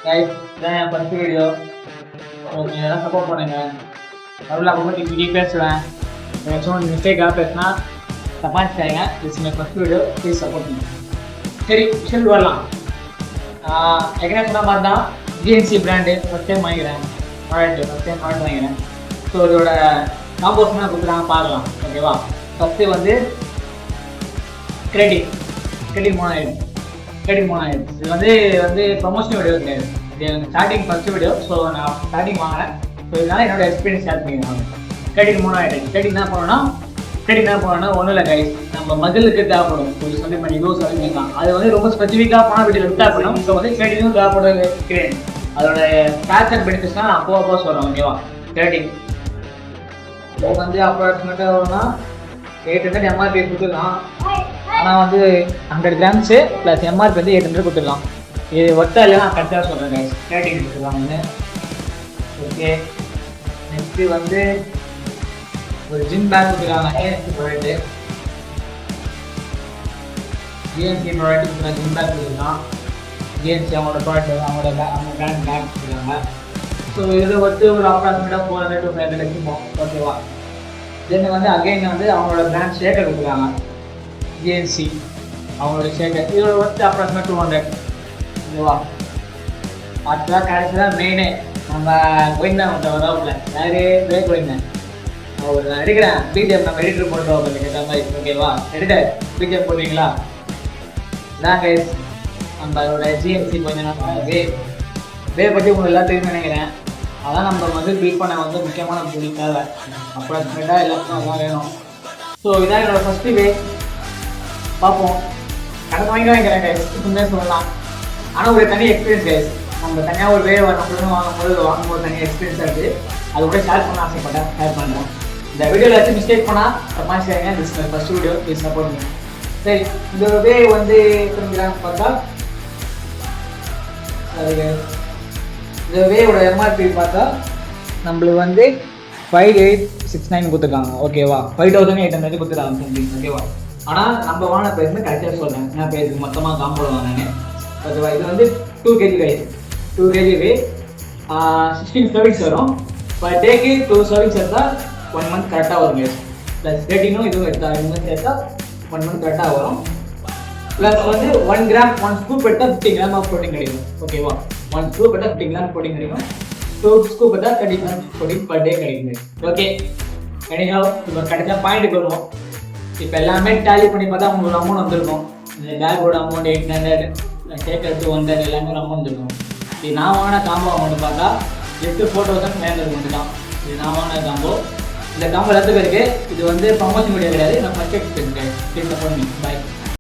Guys இதான் என் first video. Okay, எல்லாம் சப்போர்ட் பண்ணுங்க. நடுவில் அப்போ இப்படி பேசுவேன். ஏதாச்சும் மிஸ்டேக்காக பேசினா தப்பாச்சுக்காங்க. It's my first video, please support பண்ணுங்க. சரி, விஷயம் வரலாம். ஏற்கனவே சொன்ன மாதிரி தான் ஜிஎன்சி பிராண்டு ஃபஸ்ட் டைம் வாங்கிக்கிறேன். ஃபஸ்ட் டைம் ப்ராடக்ட் வாங்கிக்கிறேன். ஸோ இதோட காம்போஸ்லாம் கொடுக்குறாங்க, பார்க்கலாம். ஓகேவா? ஃபஸ்ட்டு வந்து கிரெடிட் 3000. இது வந்து ப்ரொமோஷன் வீடியோ கிடையாது. இது எனக்கு ஸ்டார்டிங் ஃபஸ்ட்டு வீடியோ. ஸோ நான் ஸ்டார்டிங் வாங்கினேன். ஸோ இதனால் என்னோட எக்ஸ்பீரியன்ஸ் ஷேர் பண்ணிக்கிறேன். கிரெடிட் 3000. கிரெடிட் என்ன பண்ணணும்னா ஒன்றும் இல்லை கைஸ், நம்ம மகளுக்கு தேவைப்படும். கொஞ்சம் சொல்லி பண்ணி யூஸ் பண்ணிக்கலாம். அது வந்து ரொம்ப ஸ்பெசிஃபிக்காக போனால் வீட்டில் தேவைப்படும். ஸோ வந்து கிரெடிட்டும் தேவைப்படுகிறேன். அதோட பேட்ச் அண்ட் பெனிஃபிட்ஸ்லாம் நான் அப்போ சொல்கிறேன். ஓகேவா? கிரெடிட் இப்போ வந்து அப்ராக்சிமேட்டாக வரும்னா 800 எம்ஆர்பி கொடுத்துடலாம். ஆனால் வந்து 100 கிராம்ஸு ப்ளஸ் எம்ஆர்பி வந்து 800 கொடுத்துடலாம். இது ஒர்த்தா இல்லை, நான் கரெக்டாக சொல்கிறேன் கைஸ். கிரெடிட் கொடுத்துடலாம்னு. ஓகே, நெக்ஸ்ட்டு வந்து ஒரு ஜிம் பேக் கொடுத்துருக்காங்க. ANC product. ஜிஎன்சி ப்ராடக்ட் கொடுத்துருக்காங்க. ஜிம் பேக் கொடுத்துருக்கான். ஜிஎன்சி அவங்களோட ப்ராடக்ட், அவங்க பிராண்ட் பேக் கொடுத்துருக்காங்க. ஸோ இதில் வந்து ஒரு அப்ராக்சிமேட்டாக 400 to 500 இருக்கும். ஓகேவா? தென் வந்து அகைன் வந்து அவங்களோட பிராண்ட் ஷேக்கர் கொடுத்துருக்காங்க. ஜிஎன்சி அவங்களோட ஷேக்கர். இதோட வந்து அப்ராக்சிமேட் 200. ஓகேவா? அடுத்ததான் கடைசியாக மெயினே நம்ம கோயிந்தா வரவுல நிறைய கோயிந்தேன். ஒரு எடுக்கிறேன் பிஜிஎம், நம்ம எடிட்டர் போட்டுருவோம் கேட்ட மாதிரி. ஓகேவா? எடிட்டர் பிஜிஎம் போடுவீங்களா? இதான் கைஸ் நம்மளோட ஜிஎன்சி கொஞ்சம் வே பற்றி உங்களுக்கு எல்லாம் தெரியும் நினைக்கிறேன். அதான் நம்ம வந்து பில் பண்ண வந்து முக்கியமான பொருள் தேவை. அப்ராக்சிமேட்டாக எல்லாத்துக்கும் அதான் வேணும். ஸோ இதான் என்னோட ஃபஸ்ட்டு வே. பார்ப்போம். கடன் வாங்கிக்கிறேன் கைஸ், இப்பவுமே சொல்லலாம். ஆனால் ஒரு தனி எக்ஸ்பீரியன்ஸ் கைஸ். நம்ம தனியாக ஒரு வே நம்மளும் வாங்கும்போது தனியாக எக்ஸ்பீரியன்ஸாக இருக்குது. அது கூட ஷேர் பண்ண ஆசைப்பட்டேன், ஷேர் பண்ணுறேன். இந்த வீடியோவில் ஏதாச்சும் மிஸ்டேக் பண்ணால் தப்பாச்சுக்காங்க. This my first video, please support பண்ணுங்க. சரி, இந்த வே வந்து பார்த்தா இந்த வேவோட எம்ஆர்பி பார்த்தா நம்மளுக்கு வந்து 5869 கொடுத்துருக்காங்க. ஓகேவா? 5800 கொடுத்துருக்காங்க. ஓகேவா? ஆனால் நம்ம வாங்கின ப்ரைஸ் கரெக்டாக சொல்கிறேன். என்ன ப்ரைஸ் மொத்தமாக காம்போட வாங்கினேன். ஓகேவா? இது வந்து 2 kg கைஸ். 2 kg வே 16 சர்வீஸ் வரும். பர் டேக்கு 2 சர்வீஸ் எடுத்தால் 1 மந்த் கரெக்டாக வரும் கைஸ். ப்ளஸ் ரேட்டிங்கும் இதுவும் எடுத்தால் 2 மந்த் எடுத்தால் 1 மந்த் கரெக்டாக வரும். ப்ளஸ் வந்து 1 கிராம் 1 ஸ்கூப் எடுத்தால் 50 கிராம் ஆஃப் ப்ரோட்டீன் கிடைக்கும். ஓகேவா? 1 ஸ்கூப் எடுத்தால் 50 கிராம் ப்ரோட்டீன் கிடைக்கும். 2 ஸ்கூப் எடுத்தால் 30 கிராம் ப்ரோட்டீன் பர் டே கிடைக்கும். ஓகே, கிடைக்கும். இப்போ கிடைச்சா பாயிண்ட்டுக்கு வருவோம். இப்போ எல்லாமே டேலி பண்ணி பார்த்தா உங்களுக்கு அமௌண்ட் வந்துருக்கும். இந்த பேக்கோட அமௌண்ட் 800, ஷேக்கர் 100 எல்லாமே அமௌண்ட் வந்துருக்கும். இது நான் வாங்கின காம்போ அமௌண்ட் பார்த்தா 8,400 மட்டும் தான். இது நான் வாங்கின காம்போ. இந்த காம்போ எல்லாத்துக்கும் இருக்குது. இது வந்து ப்ரமோஷன் வீடியோ கிடையாது. நான் first experience. Please support me. By.